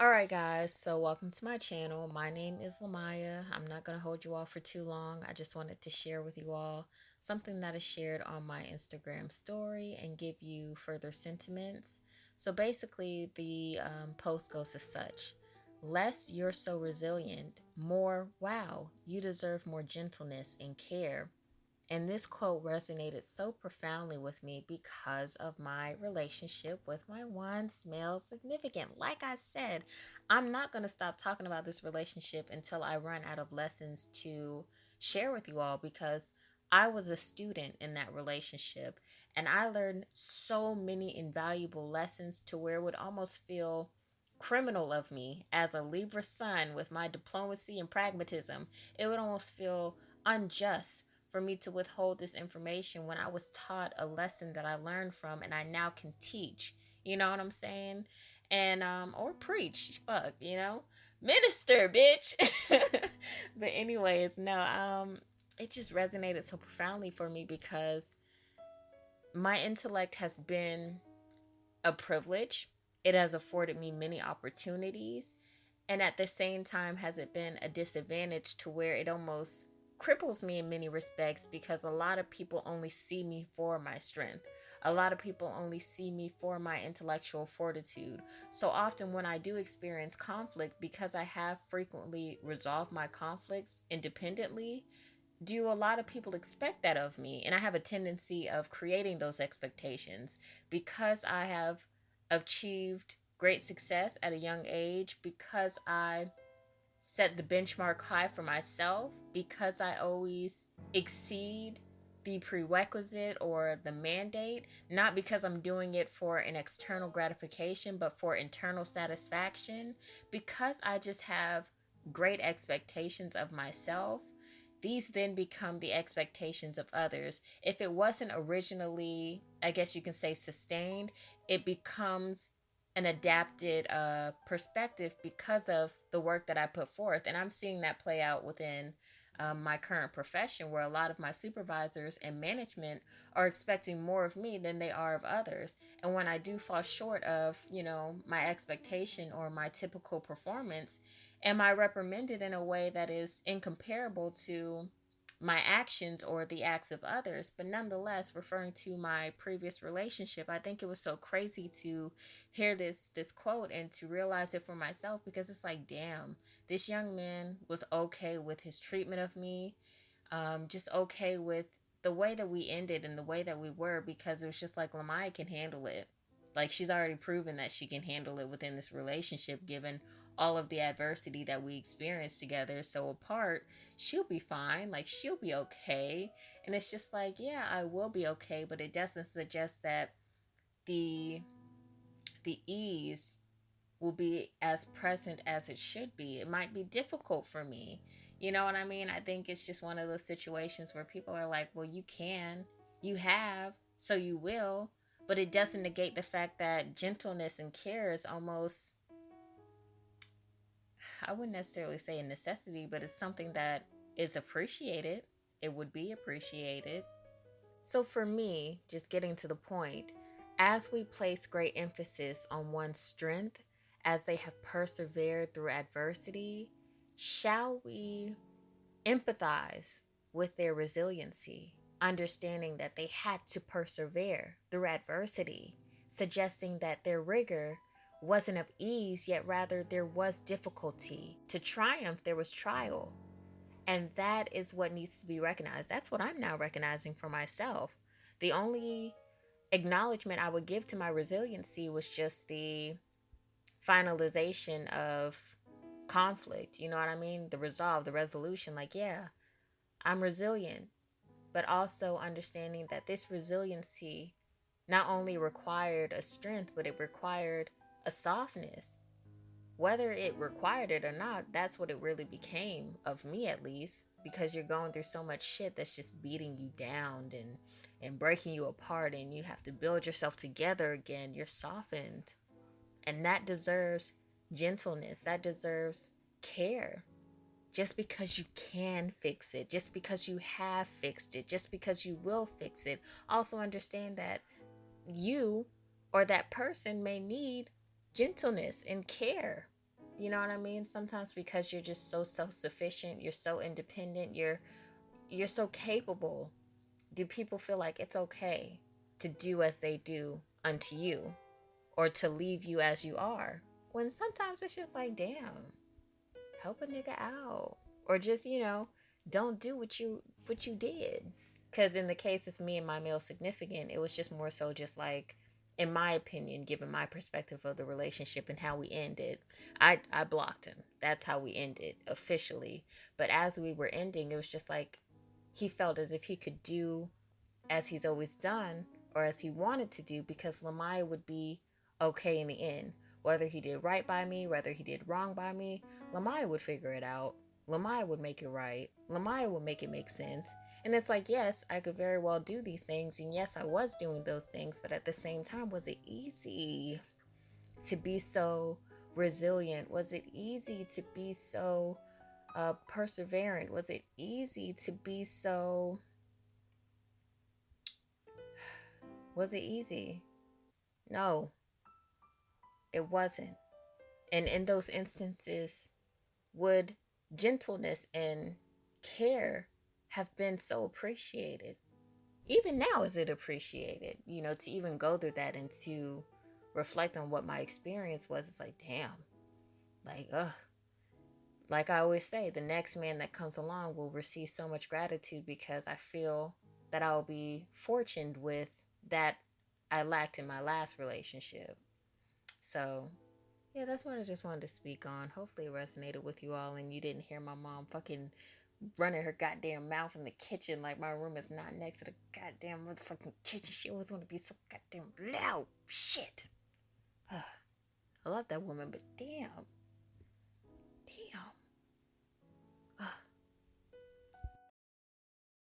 Alright guys, so welcome to my channel. My name is Lamaya. I'm not going to hold you all for too long. I just wanted to share with you all something that is shared on my Instagram story and give you further sentiments. So basically the post goes as such. Less, you're so resilient. More, wow, you deserve more gentleness and care. And this quote resonated so profoundly with me because of my relationship with my one male significant. Like I said, I'm not going to stop talking about this relationship until I run out of lessons to share with you all, because I was a student in that relationship and I learned so many invaluable lessons to where it would almost feel criminal of me as a Libra sun with my diplomacy and pragmatism. It would almost feel unjust for me to withhold this information when I was taught a lesson that I learned from and I now can teach. You know what I'm saying? And or preach, fuck, minister, bitch. But anyways, no, it just resonated so profoundly for me because my intellect has been a privilege. It has afforded me many opportunities, and at the same time has it been a disadvantage to where it almost cripples me in many respects, because a lot of people only see me for my strength. A lot of people only see me for my intellectual fortitude. So often when I do experience conflict, because I have frequently resolved my conflicts independently, do a lot of people expect that of me? And I have a tendency of creating those expectations because I have achieved great success at a young age, because I set the benchmark high for myself, because I always exceed the prerequisite or the mandate, not because I'm doing it for an external gratification, but for internal satisfaction, because I just have great expectations of myself. These then become the expectations of others. If it wasn't originally, I guess you can say, sustained, it becomes an adapted perspective because of the work that I put forth. And I'm seeing that play out within my current profession, where a lot of my supervisors and management are expecting more of me than they are of others. And when I do fall short of, my expectation or my typical performance, am I reprimanded in a way that is incomparable to my actions or the acts of others? But nonetheless, referring to my previous relationship, I think it was so crazy to hear this quote and to realize it for myself, because it's like, damn, this young man was okay with his treatment of me, just okay with the way that we ended and the way that we were, because it was just like, Lamaya can handle it. Like, she's already proven that she can handle it within this relationship, given all of the adversity that we experienced together. So apart, she'll be fine. Like, she'll be okay. And it's just like, yeah, I will be okay, but it doesn't suggest that the the ease will be as present as it should be. It might be difficult for me. You know what I mean? I think it's just one of those situations where people are like, well, you can, you have, so you will. But it doesn't negate the fact that gentleness and care is almost, I wouldn't necessarily say a necessity, but it's something that is appreciated. It would be appreciated. So for me, just getting to the point, as we place great emphasis on one's strength as they have persevered through adversity, shall we empathize with their resiliency, understanding that they had to persevere through adversity, suggesting that their rigor wasn't of ease, yet rather there was difficulty. To triumph, there was trial. And that is what needs to be recognized. That's what I'm now recognizing for myself. The only acknowledgement I would give to my resiliency was just the finalization of conflict. You know what I mean? The resolve, the resolution. Like, yeah, I'm resilient, but also understanding that this resiliency not only required a strength, but it required a softness. Whether it required it or not, that's what it really became of me, at least, because you're going through so much shit that's just beating you down and breaking you apart, and you have to build yourself together again. You're softened, and that deserves gentleness. That deserves care. Just because you can fix it, just because you have fixed it, just because you will fix it, also understand that you or that person may need gentleness and care. You know what I mean? Sometimes because you're just so self-sufficient, you're so independent, you're so capable, do people feel like it's okay to do as they do unto you or to leave you as you are? When sometimes it's just like, damn, help a nigga out. Or just, don't do what you did. Cuz in the case of me and my male significant, it was just more so just like, in my opinion, given my perspective of the relationship and how we ended, I blocked him. That's how we ended officially. But as we were ending, it was just like he felt as if he could do as he's always done or as he wanted to do because Lamaya would be okay in the end. Whether he did right by me, whether he did wrong by me, Lamaya would figure it out. Lamaya would make it right. Lamaya would make it make sense. And it's like, yes, I could very well do these things. And yes, I was doing those things. But at the same time, was it easy to be so resilient? Was it easy to be so perseverant? Was it easy to be so. Was it easy? No, it wasn't. And in those instances, would gentleness and care have been so appreciated? Even now, is it appreciated? To even go through that and to reflect on what my experience was, it's like, damn, like, ugh. Like I always say, the next man that comes along will receive so much gratitude because I feel that I'll be fortunate with that I lacked in my last relationship. So, yeah, that's what I just wanted to speak on. Hopefully it resonated with you all and you didn't hear my mom fucking running her goddamn mouth in the kitchen like my room is not next to the goddamn motherfucking kitchen. She always want to be so goddamn loud. Shit. I love that woman, but damn.